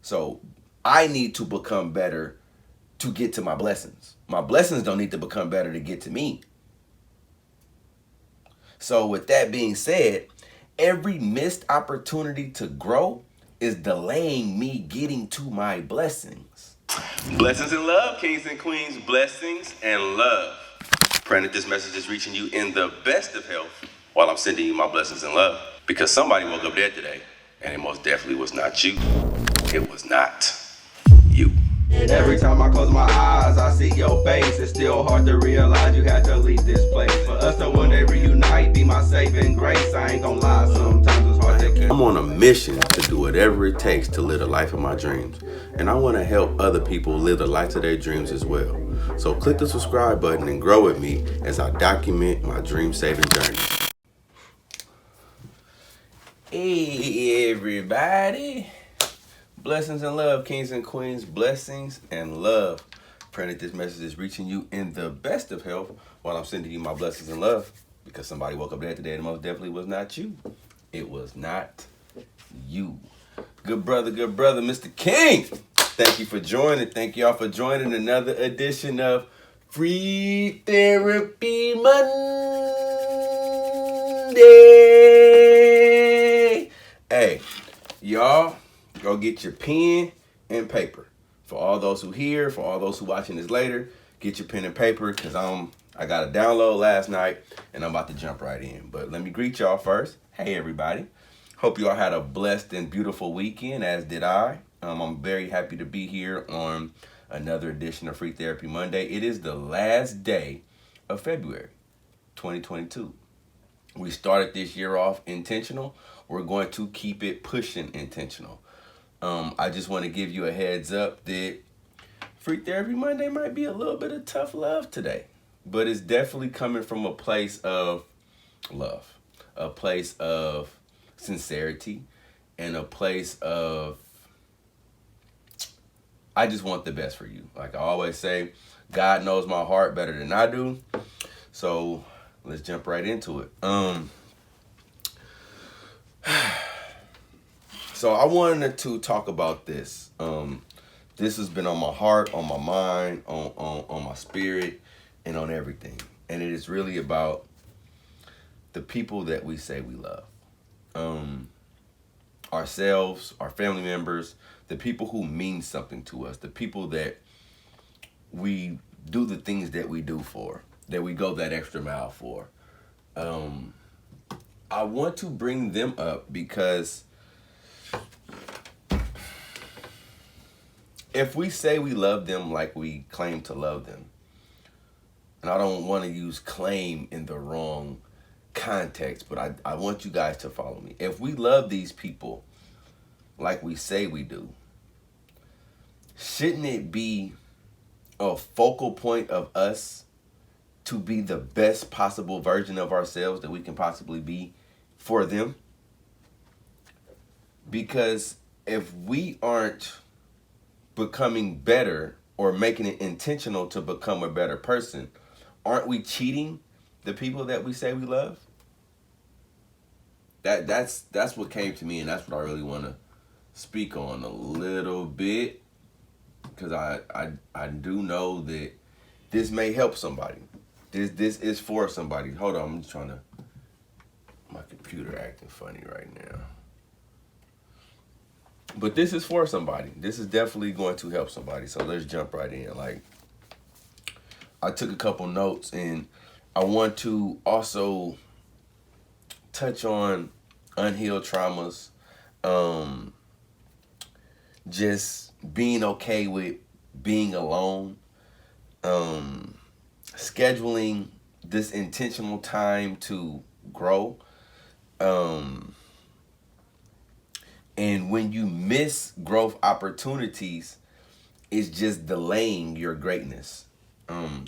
So I need to become better to get to my blessings. My blessings don't need to become better to get to me. So with that being said, every missed opportunity to grow is delaying me getting to my blessings. Blessings and love, kings and queens. Blessings and love. Praying that this message is reaching you in the best of health while I'm sending you my blessings and love. Because somebody woke up dead today, and it most definitely was not you. It was not you. Every time I close my eyes, I see your face. It's still hard to realize you had to leave this place. For us to one day reunite, be my saving grace. I ain't gonna lie, sometimes it's hard to keep. I'm on a mission to do whatever it takes to live the life of my dreams. And I want to help other people live the life of their dreams as well. So click the subscribe button and grow with me as I document my dream saving journey. Hey everybody. Blessings and love, kings and queens. Blessings and love. Praying that this message is reaching you in the best of health while I'm sending you my blessings and love. Because somebody woke up dead today and most definitely was not you. It was not you. Good brother, Mr. King. Thank you for joining. Thank y'all for joining another edition of Free Therapy Monday. Hey, y'all. Go get your pen and paper. For all those who hear, for all those who watching this later, get your pen and paper because I got a download last night and I'm about to jump right in. But let me greet y'all first. Hey everybody. Hope you all had a blessed and beautiful weekend, as did I. I'm very happy to be here on another edition of Free Therapy Monday. It is the last day of February 2022. We started this year off intentional. We're going to keep it pushing intentional. I just want to give you a heads up that Free Therapy Monday might be a little bit of tough love today, but it's definitely coming from a place of love, a place of sincerity, and a place of I just want the best for you. Like I always say, God knows my heart better than I do. So let's jump right into it. So I wanted to talk about this. This has been on my heart, on my mind, on my spirit, and on everything. And it is really about the people that we say we love. Ourselves, our family members, the people who mean something to us, the people that we do the things that we do for, that we go that extra mile for. I want to bring them up because if we say we love them like we claim to love them, and I don't want to use claim in the wrong context, but I want you guys to follow me. If we love these people like we say we do, shouldn't it be a focal point of us to be the best possible version of ourselves that we can possibly be for them? Because if we aren't becoming better or making it intentional to become a better person, aren't we cheating the people that we say we love? That's what came to me, and that's what I really want to speak on a little bit, because I do know that this may help somebody. This is for somebody. Hold on, I'm just trying to. My computer acting funny right now. But this is for somebody. This is definitely going to help somebody. So let's jump right in. Like, I took a couple notes, and I want to also touch on unhealed traumas, just being okay with being alone, scheduling this intentional time to grow, and when you miss growth opportunities, it's just delaying your greatness. I'm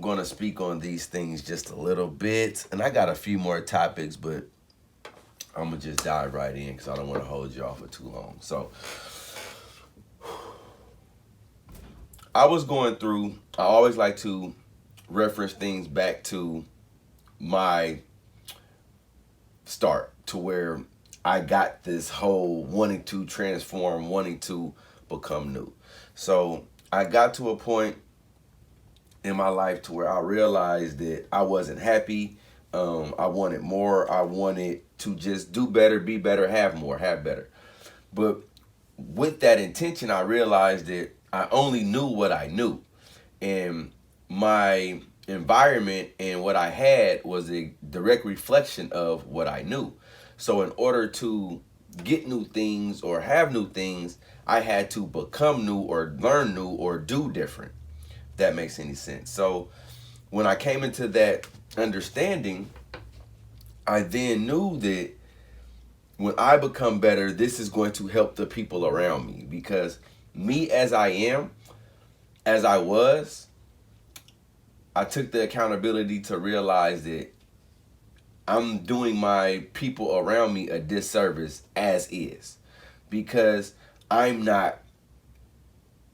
going to speak on these things just a little bit, and I got a few more topics, but I'm going to just dive right in because I don't want to hold you off for too long. So I was going through, I always like to reference things back to my start, to where I got this whole wanting to transform, wanting to become new. So I got to a point in my life to where I realized that I wasn't happy. I wanted more. I wanted to just do better, be better, have more, have better. But with that intention, I realized that I only knew what I knew. And my environment and what I had was a direct reflection of what I knew. So in order to get new things or have new things, I had to become new or learn new or do different. If that makes any sense. So when I came into that understanding, I then knew that when I become better, this is going to help the people around me, because me as I am, as I was, I took the accountability to realize that I'm doing my people around me a disservice as is, because I'm not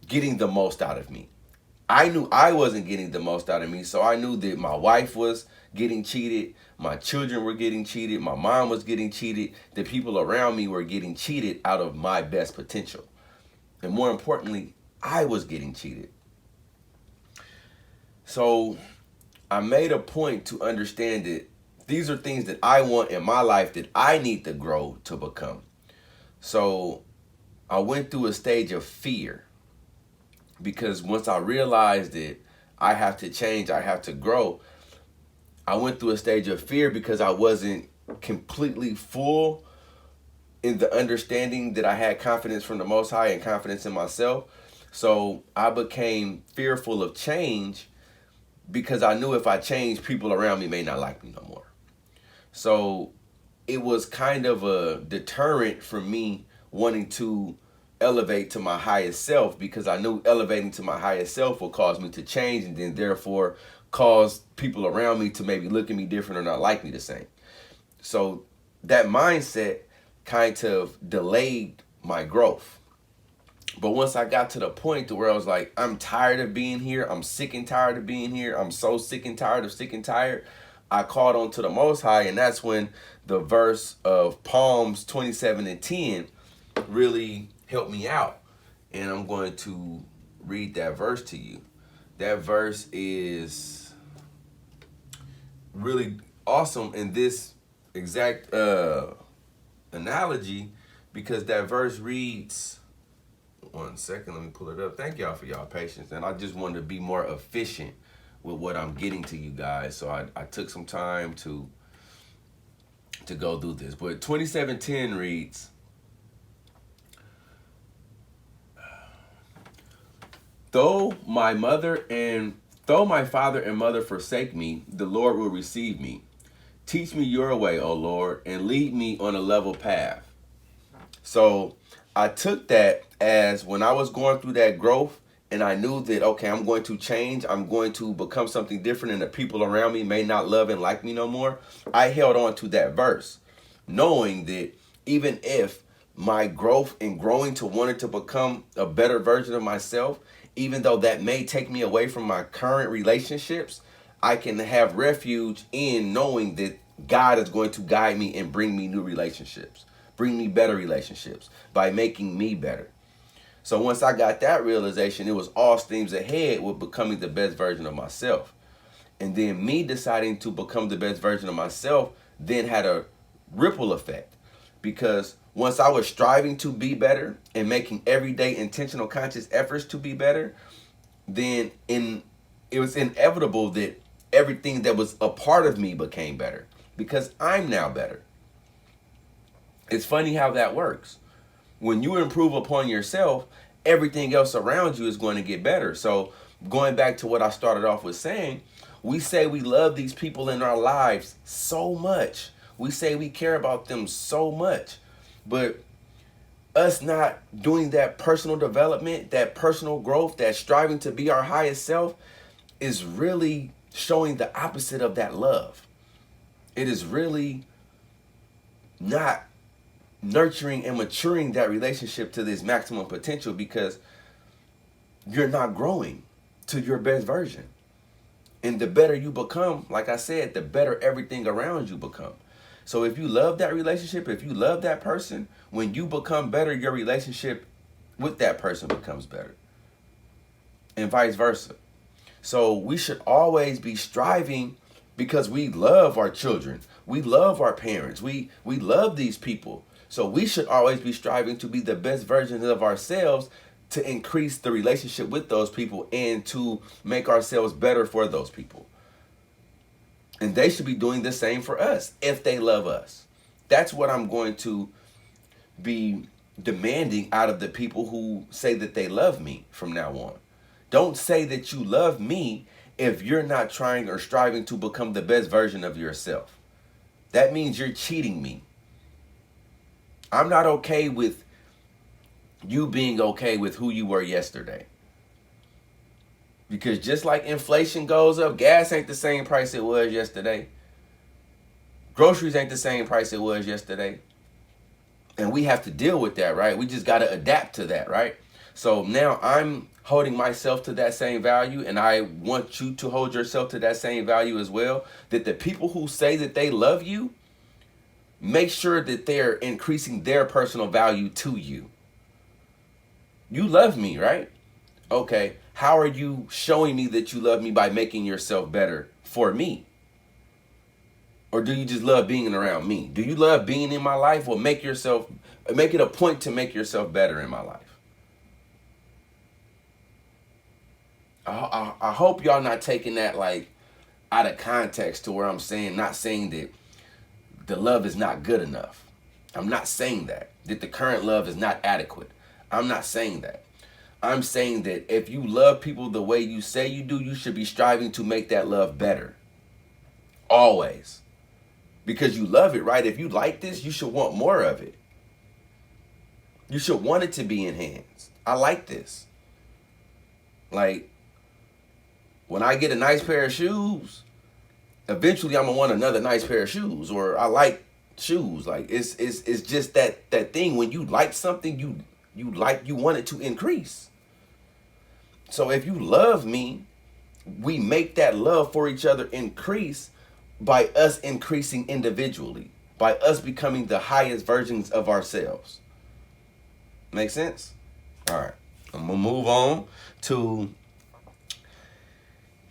getting the most out of me. I knew I wasn't getting the most out of me, so I knew that my wife was getting cheated, my children were getting cheated, my mom was getting cheated, the people around me were getting cheated out of my best potential. And more importantly, I was getting cheated. So I made a point to understand that these are things that I want in my life that I need to grow to become. So I went through a stage of fear, because once I realized that I have to change, I have to grow, I went through a stage of fear because I wasn't completely full in the understanding that I had confidence from the Most High and confidence in myself. So I became fearful of change because I knew if I changed, people around me may not like me no more. So it was kind of a deterrent for me wanting to elevate to my highest self, because I knew elevating to my highest self would cause me to change, and then therefore cause people around me to maybe look at me different or not like me the same. So that mindset kind of delayed my growth. But once I got to the point to where I was like, I'm tired of being here, I'm sick and tired of being here, I'm so sick and tired of sick and tired, I called on to the Most High, and that's when the verse of Psalms 27:10 really helped me out. And I'm going to read that verse to you. That verse is really awesome in this exact analogy, because that verse reads, one second, let me pull it up. Thank y'all for y'all patience. And I just wanted to be more efficient with what I'm getting to you guys. So I took some time to go through this. But 27:10 reads, though my father and mother forsake me, the Lord will receive me. Teach me your way, O Lord, and lead me on a level path. So I took that as when I was going through that growth, and I knew that, okay, I'm going to change, I'm going to become something different, and the people around me may not love and like me no more. I held on to that verse, knowing that even if my growth and growing to wanting to become a better version of myself, even though that may take me away from my current relationships, I can have refuge in knowing that God is going to guide me and bring me new relationships, bring me better relationships by making me better. So once I got that realization, it was all steams ahead with becoming the best version of myself. And then me deciding to become the best version of myself then had a ripple effect, because once I was striving to be better and making everyday intentional conscious efforts to be better, then it was inevitable that everything that was a part of me became better, because I'm now better. It's funny how that works. When you improve upon yourself, everything else around you is going to get better. So going back to what I started off with saying, we say we love these people in our lives so much. We say we care about them so much. But us not doing that personal development, that personal growth, that striving to be our highest self is really showing the opposite of that love. It is really not nurturing and maturing that relationship to this maximum potential, because you're not growing to your best version. And the better you become, like I said, the better everything around you become. So if you love that relationship, if you love that person, when you become better, your relationship with that person becomes better. And vice versa. So we should always be striving because we love our children. We love our parents. We love these people. So we should always be striving to be the best versions of ourselves to increase the relationship with those people and to make ourselves better for those people. And they should be doing the same for us if they love us. That's what I'm going to be demanding out of the people who say that they love me from now on. Don't say that you love me if you're not trying or striving to become the best version of yourself. That means you're cheating me. I'm not okay with you being okay with who you were yesterday. Because just like inflation goes up, gas ain't the same price it was yesterday. Groceries ain't the same price it was yesterday. And we have to deal with that, right? We just got to adapt to that, right? So now I'm holding myself to that same value, and I want you to hold yourself to that same value as well. That the people who say that they love you, make sure that they're increasing their personal value to you. You love me, right? Okay, how are you showing me that you love me? By making yourself better for me? Or do you just love being around me? Do you love being in my life? Well, make it a point to make yourself better in my life. I hope y'all not taking that like out of context to where I'm saying, not saying that the love is not good enough. I'm not saying that the current love is not adequate. I'm not saying that. I'm saying that if you love people the way you say you do, you should be striving to make that love better. Always. Because you love it, right? If you like this, you should want more of it. You should want it to be enhanced. I like this. Like, when I get a nice pair of shoes, eventually I'm gonna want another nice pair of shoes. Or I like shoes. Like, it's just that thing when you like something, you want it to increase. So if you love me, we make that love for each other increase by us increasing individually, by us becoming the highest versions of ourselves. Make sense? All right, I'm gonna move on to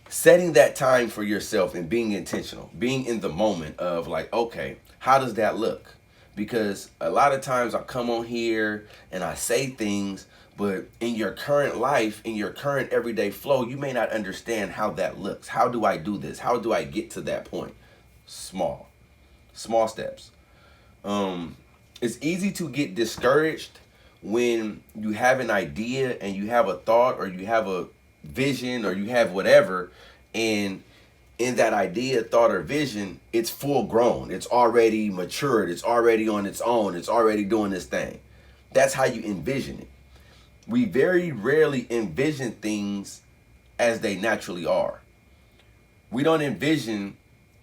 setting that time for yourself and being intentional, being in the moment of like, okay, how does that look? Because a lot of times I come on here and I say things, but in your current life, in your current everyday flow, you may not understand how that looks. How do I do this? How do I get to that point? Small steps. It's easy to get discouraged when you have an idea and you have a thought or you have a vision or you have whatever, and in that idea, thought, or vision, it's full grown. It's already matured. It's already on its own. It's already doing this thing. That's how you envision it. We very rarely envision things as they naturally are. We don't envision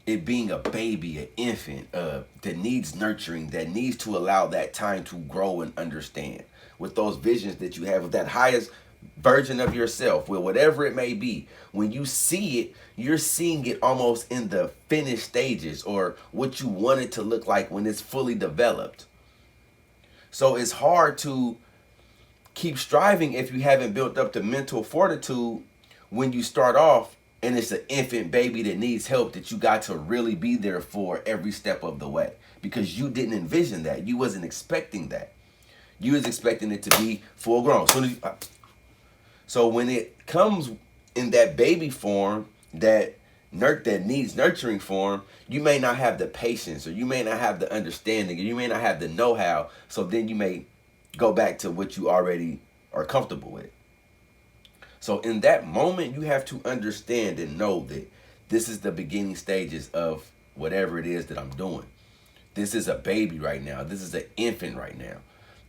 it being a baby, an infant that needs nurturing, that needs to allow that time to grow and understand. With those visions that you have of that highest version of yourself, with whatever it may be, when you see it, you're seeing it almost in the finished stages or what you want it to look like when it's fully developed. So it's hard to keep striving if you haven't built up the mental fortitude when you start off and it's an infant baby that needs help, that you got to really be there for every step of the way, because you didn't envision that. You wasn't expecting that. You was expecting it to be full grown. So when it comes in that baby form, that needs nurturing form, you may not have the patience, or you may not have the understanding, or you may not have the know-how. So then you may go back to what you already are comfortable with. So in that moment, you have to understand and know that this is the beginning stages of whatever it is that I'm doing. This is a baby right now. This is an infant right now.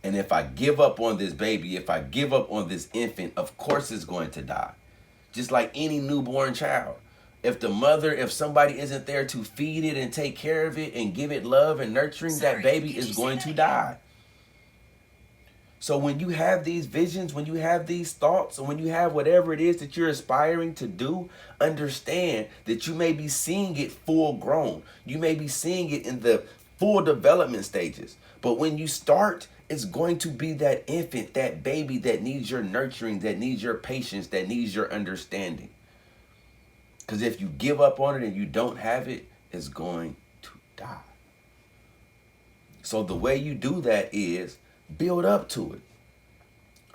And if I give up on this baby, if I give up on this infant, of course it's going to die. Just like any newborn child. If somebody isn't there to feed it and take care of it and give it love and nurturing, that baby is going to die. So when you have these visions, when you have these thoughts, and when you have whatever it is that you're aspiring to do, understand that you may be seeing it full grown. You may be seeing it in the full development stages. But when you start, it's going to be that infant, that baby that needs your nurturing, that needs your patience, that needs your understanding. Because if you give up on it and you don't have it, it's going to die. So the way you do that is build up to it.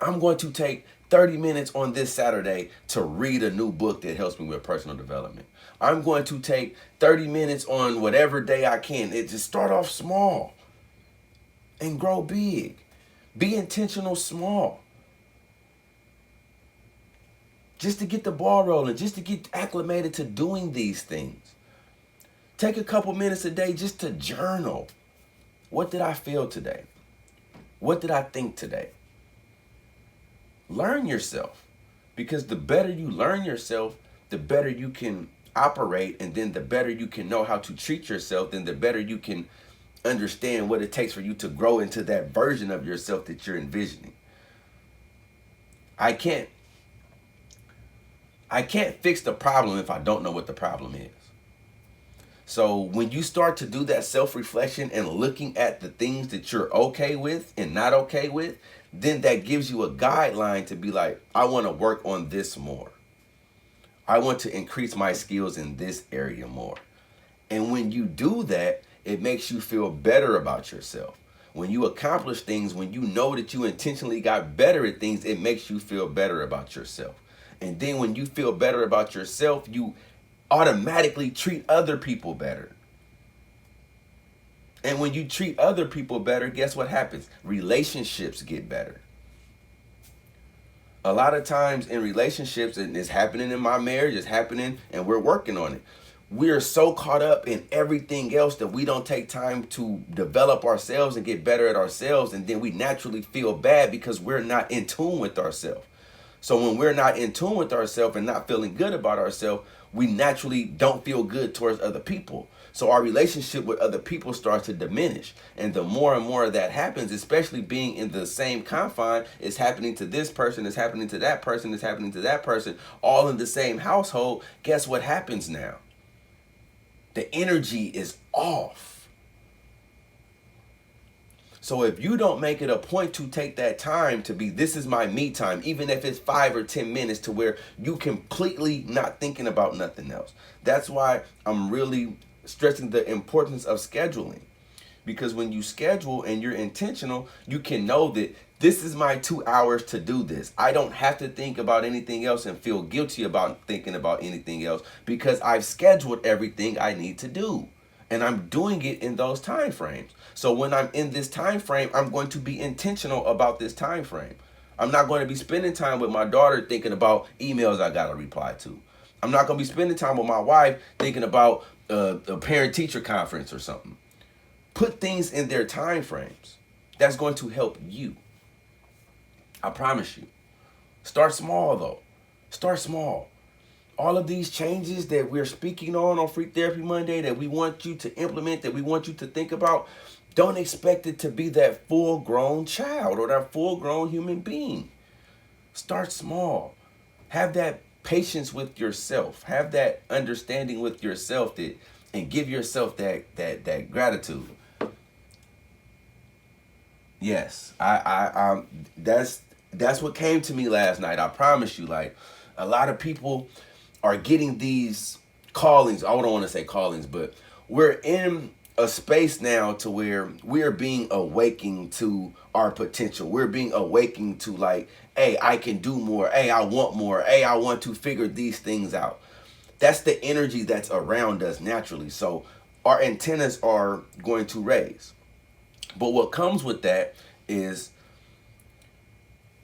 I'm going to take 30 minutes on this Saturday to read a new book that helps me with personal development. I'm going to take 30 minutes on whatever day I can. It just start off small and grow big. Be intentional small. Just to get the ball rolling, just to get acclimated to doing these things. Take a couple minutes a day just to journal. What did I feel today? What did I think today? Learn yourself, because the better you learn yourself, the better you can operate, and then the better you can know how to treat yourself, then the better you can understand what it takes for you to grow into that version of yourself that you're envisioning. I can't fix the problem if I don't know what the problem is. So when you start to do that self-reflection and looking at the things that you're okay with and not okay with, then that gives you a guideline to be like, I want to work on this more. I want to increase my skills in this area more. And when you do that, it makes you feel better about yourself. When you accomplish things, when you know that you intentionally got better at things, it makes you feel better about yourself. And then when you feel better about yourself, you automatically treat other people better. And when you treat other people better, guess what happens? Relationships get better. A lot of times in relationships, and it's happening in my marriage, it's happening, and we're working on it. We're so caught up in everything else that we don't take time to develop ourselves and get better at ourselves. And then we naturally feel bad because we're not in tune with ourselves. So when we're not in tune with ourselves and not feeling good about ourselves, we naturally don't feel good towards other people. So our relationship with other people starts to diminish. And the more and more that happens, especially being in the same confine, it's happening to this person, it's happening to that person, it's happening to that person, all in the same household. Guess what happens now? The energy is off. So if you don't make it a point to take that time to be, this is my me time, even if it's 5 or 10 minutes to where you completely not thinking about nothing else. That's why I'm really stressing the importance of scheduling. Because when you schedule and you're intentional, you can know that this is my 2 hours to do this. I don't have to think about anything else and feel guilty about thinking about anything else because I've scheduled everything I need to do. And I'm doing it in those time frames. So when I'm in this time frame, I'm going to be intentional about this time frame. I'm not going to be spending time with my daughter thinking about emails I got to reply to. I'm not going to be spending time with my wife thinking about a parent-teacher conference or something. Put things in their time frames. That's going to help you. I promise you. Start small, though. Start small. All of these changes that we're speaking on Free Therapy Monday that we want you to implement, that we want you to think about, don't expect it to be that full-grown child or that full-grown human being. Start small. Have that patience with yourself. Have that understanding with yourself and give yourself that gratitude. Yes, I that's what came to me last night. I promise you, like a lot of people are getting these callings. I don't want to say callings, but we're in a space now to where we are being awakened to our potential. We're being awakened to like, hey, I can do more. Hey, I want more. Hey, I want to figure these things out. That's the energy that's around us naturally. So our antennas are going to raise. But what comes with that is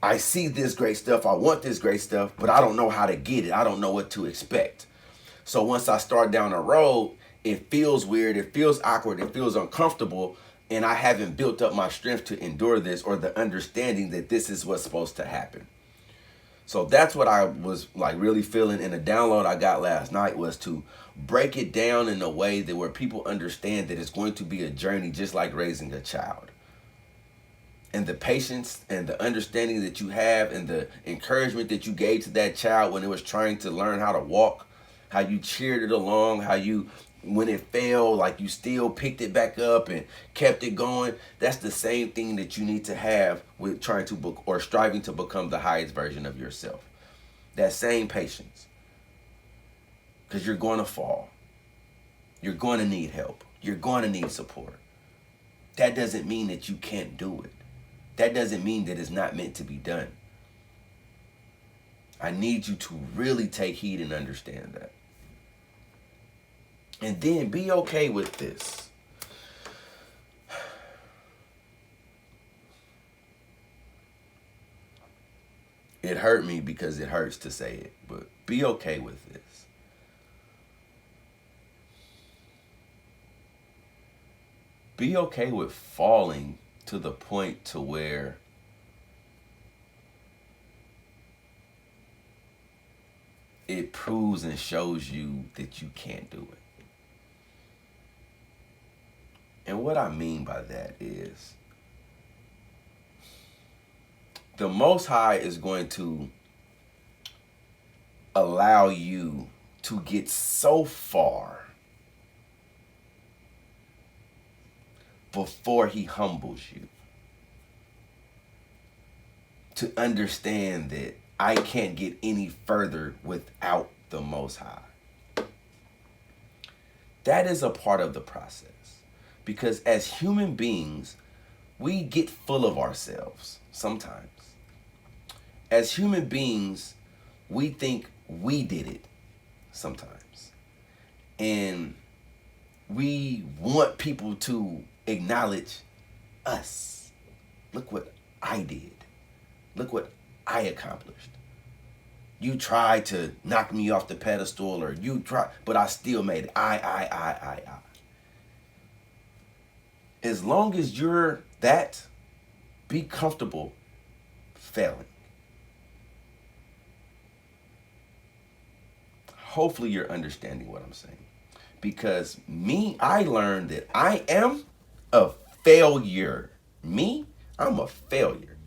I see this great stuff. I want this great stuff, but I don't know how to get it. I don't know what to expect. So once I start down a road, it feels weird. It feels awkward. It feels uncomfortable. And I haven't built up my strength to endure this or the understanding that this is what's supposed to happen. So that's what I was like really feeling in a download I got last night, was to break it down in a way that where people understand that it's going to be a journey just like raising a child. And the patience and the understanding that you have and the encouragement that you gave to that child when it was trying to learn how to walk, how you cheered it along, how you when it fell, like you still picked it back up and kept it going. That's the same thing that you need to have with trying to book or striving to become the highest version of yourself. That same patience. Because you're going to fall. You're going to need help. You're going to need support. That doesn't mean that you can't do it. That doesn't mean that it's not meant to be done. I need you to really take heed and understand that. And then be okay with this. It hurt me because it hurts to say it, but be okay with this. Be okay with falling to the point to where it proves and shows you that you can't do it. And what I mean by that is the Most High is going to allow you to get so far before he humbles you. To understand that I can't get any further without the Most High. That is a part of the process. Because as human beings, we get full of ourselves sometimes. As human beings, we think we did it sometimes. And we want people to acknowledge us. Look what I did. Look what I accomplished. You tried to knock me off the pedestal, or you tried, but I still made it. I. As long as you're that, be comfortable failing. Hopefully you're understanding what I'm saying. Because I learned that I am a failure. I'm a failure.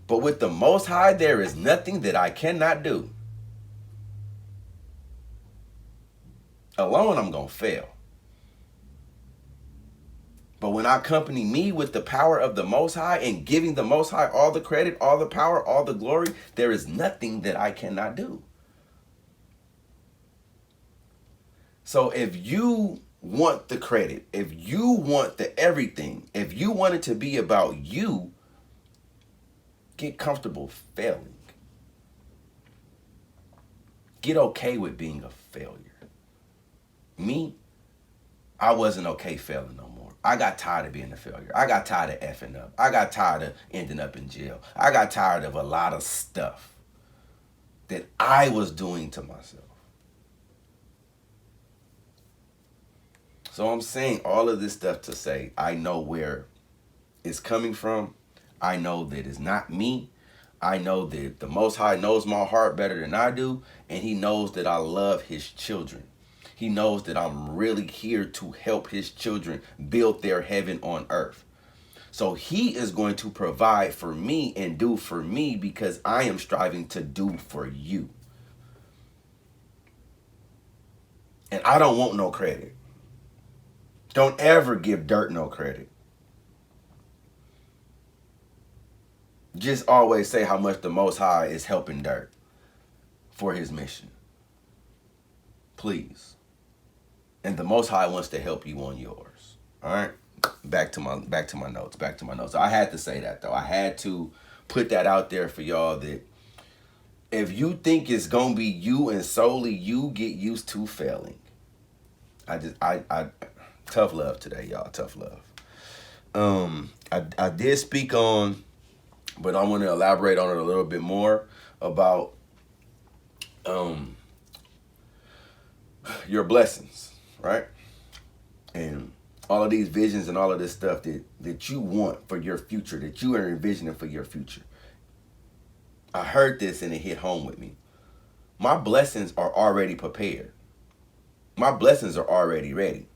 But with the Most High, there is nothing that I cannot do. Alone, I'm going to fail. But when I accompany me with the power of the Most High and giving the Most High all the credit, all the power, all the glory, there is nothing that I cannot do. So if you want the credit, if you want the everything, if you want it to be about you, get comfortable failing. Get okay with being a failure. I wasn't okay failing no more. I got tired of being a failure. I got tired of effing up. I got tired of ending up in jail. I got tired of a lot of stuff that I was doing to myself. So I'm saying all of this stuff to say I know where it's coming from. I know that it's not me. I know that the Most High knows my heart better than I do, and he knows that I love his children. He knows that I'm really here to help his children build their heaven on earth. So he is going to provide for me and do for me because I am striving to do for you. And I don't want no credit. Don't ever give dirt no credit. Just always say how much the Most High is helping dirt for his mission. Please. And the Most High wants to help you on yours. All right? Back to my notes. I had to say that though. I had to put that out there for y'all that if you think it's gonna be you and solely you, get used to failing. I tough love today, y'all. Tough love. I did speak on, but I want to elaborate on it a little bit more about your blessings, right? And all of these visions and all of this stuff that you want for your future, that you are envisioning for your future. I heard this and it hit home with me. My blessings are already prepared. My blessings are already ready.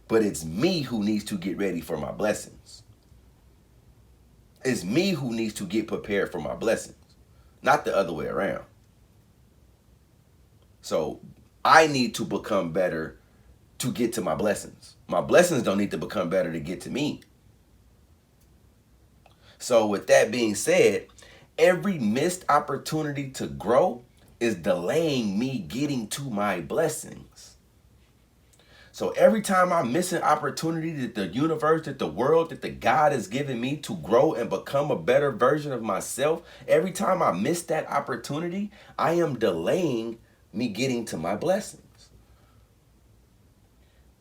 But it's me who needs to get ready for my blessings. It's me who needs to get prepared for my blessings, not the other way around. So I need to become better to get to my blessings. My blessings don't need to become better to get to me. So with that being said, every missed opportunity to grow is delaying me getting to my blessings. So every time I miss an opportunity that the universe, that the world, that the God has given me to grow and become a better version of myself, every time I miss that opportunity, I am delaying me getting to my blessings.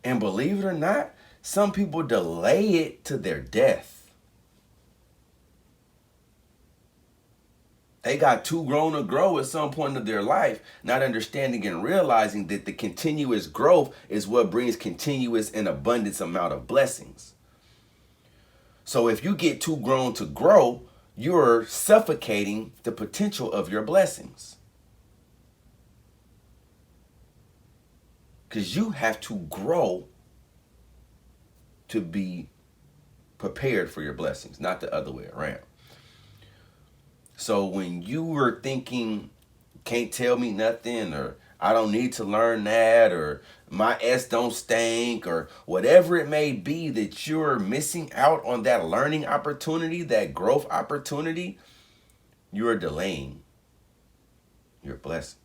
And believe it or not, some people delay it to their death. They got too grown to grow at some point of their life, not understanding and realizing that the continuous growth is what brings continuous and abundance amount of blessings. So if you get too grown to grow, you're suffocating the potential of your blessings. Because you have to grow to be prepared for your blessings, not the other way around. So when you were thinking, can't tell me nothing, or I don't need to learn that, or my S don't stink, or whatever it may be that you're missing out on that learning opportunity, that growth opportunity, you're delaying your blessing.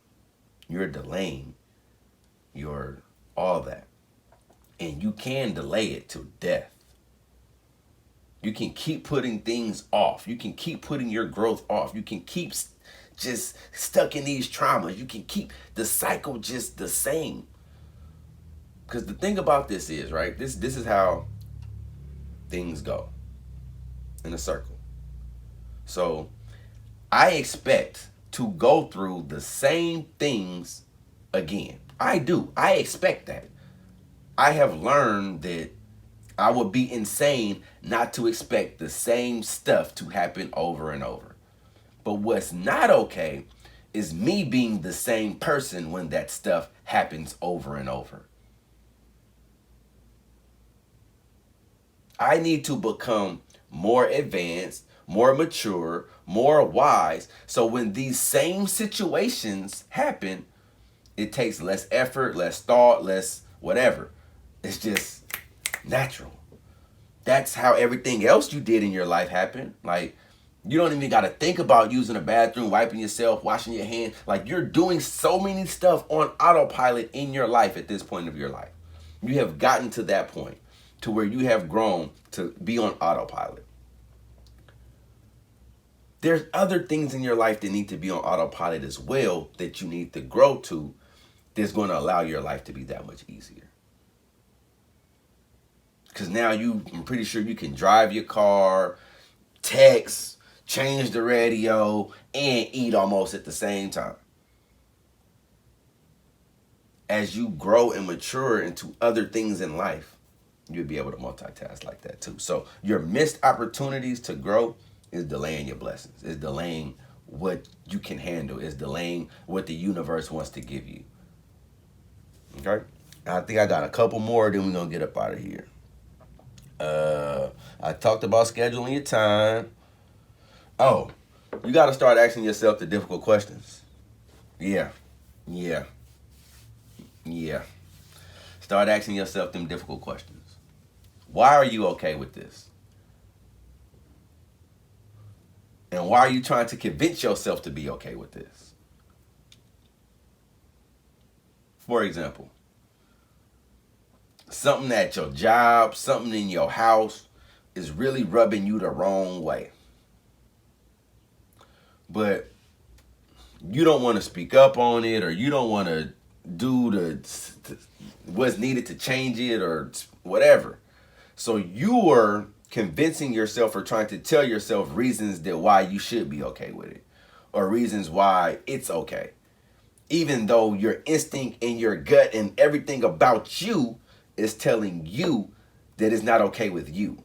You're delaying your all that. And you can delay it to death. You can keep putting things off. You can keep putting your growth off. You can keep just stuck in these traumas. You can keep the cycle just the same. Because the thing about this is, right, this is how things go in a circle. So I expect to go through the same things again. I do. I expect that. I have learned that I would be insane not to expect the same stuff to happen over and over. But what's not okay is me being the same person when that stuff happens over and over. I need to become more advanced, more mature, more wise. So when these same situations happen, it takes less effort, less thought, less whatever. It's just natural. That's how everything else you did in your life happened. Like, you don't even got to think about using a bathroom, wiping yourself, washing your hands. Like, you're doing so many stuff on autopilot in your life at this point of your life. You have gotten to that point to where you have grown to be on autopilot. There's other things in your life that need to be on autopilot as well that you need to grow to that's going to allow your life to be that much easier. Because now I'm pretty sure you can drive your car, text, change the radio, and eat almost at the same time. As you grow and mature into other things in life, you'll be able to multitask like that too. So your missed opportunities to grow is delaying your blessings. It's delaying what you can handle. It's delaying what the universe wants to give you. Okay? I think I got a couple more, then we're going to get up out of here. I talked about scheduling your time. Oh, you got to start asking yourself the difficult questions. Yeah. Start asking yourself them difficult questions. Why are you okay with this? And why are you trying to convince yourself to be okay with this? For example, something at your job, something in your house is really rubbing you the wrong way. But you don't want to speak up on it, or you don't want to do what's needed to change it or whatever. So you are convincing yourself or trying to tell yourself reasons that why you should be okay with it, or reasons why it's okay. Even though your instinct and your gut and everything about you is telling you that it's not okay with you.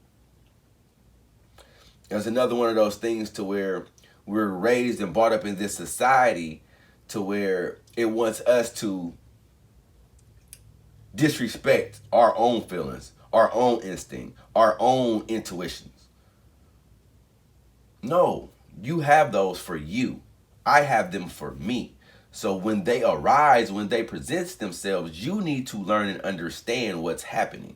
There's another one of those things to where we're raised and brought up in this society to where it wants us to disrespect our own feelings, our own instinct, our own intuitions. No, you have those for you. I have them for me. So when they arise, when they present themselves, you need to learn and understand what's happening.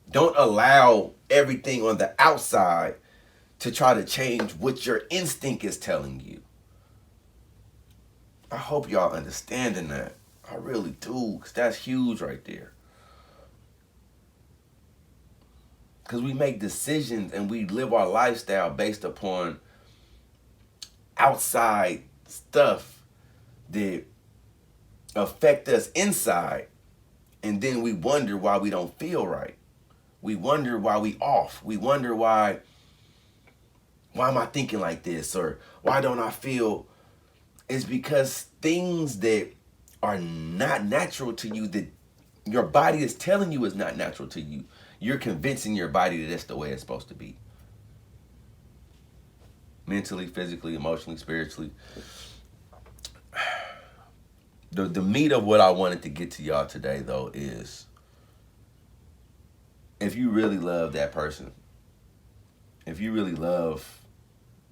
Don't allow everything on the outside to try to change what your instinct is telling you. I hope y'all understanding that. I really do, because that's huge right there. Because we make decisions and we live our lifestyle based upon outside stuff that affect us inside. And then we wonder why we don't feel right. We wonder why we off. We wonder why am I thinking like this? Or why don't I feel? It's because things that are not natural to you, that your body is telling you is not natural to you, you're convincing your body that that's the way it's supposed to be. Mentally, physically, emotionally, spiritually. The meat of what I wanted to get to y'all today, though, is if you really love that person, if you really love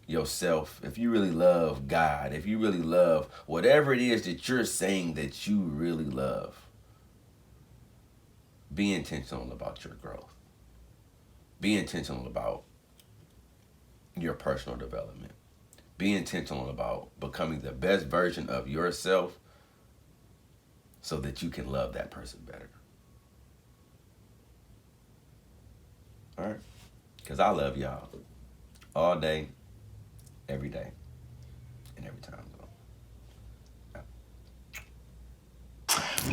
yourself, if you really love God, if you really love whatever it is that you're saying that you really love, be intentional about your growth. Be intentional about your personal development. Be intentional about becoming the best version of yourself so that you can love that person better. All right? Because I love y'all all day, every day, and every time.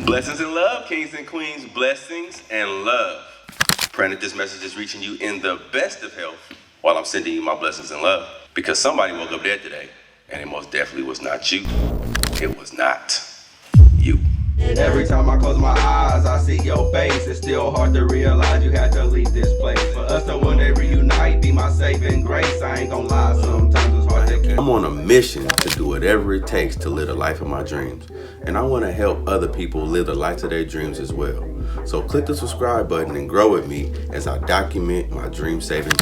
Blessings and love, kings and queens. Blessings and love. Praying that this message is reaching you in the best of health while I'm sending you my blessings and love. Because somebody woke up dead today, and it most definitely was not you. It was not you. Every time I close my eyes, I see your face. It's still hard to realize you had to leave this place. For us to one day reunite, be my saving grace. I ain't gonna lie, sometimes it's hard to keep. I'm on a mission to do whatever it takes to live the life of my dreams. And I want to help other people live the life of their dreams as well. So click the subscribe button and grow with me as I document my dream saving journey.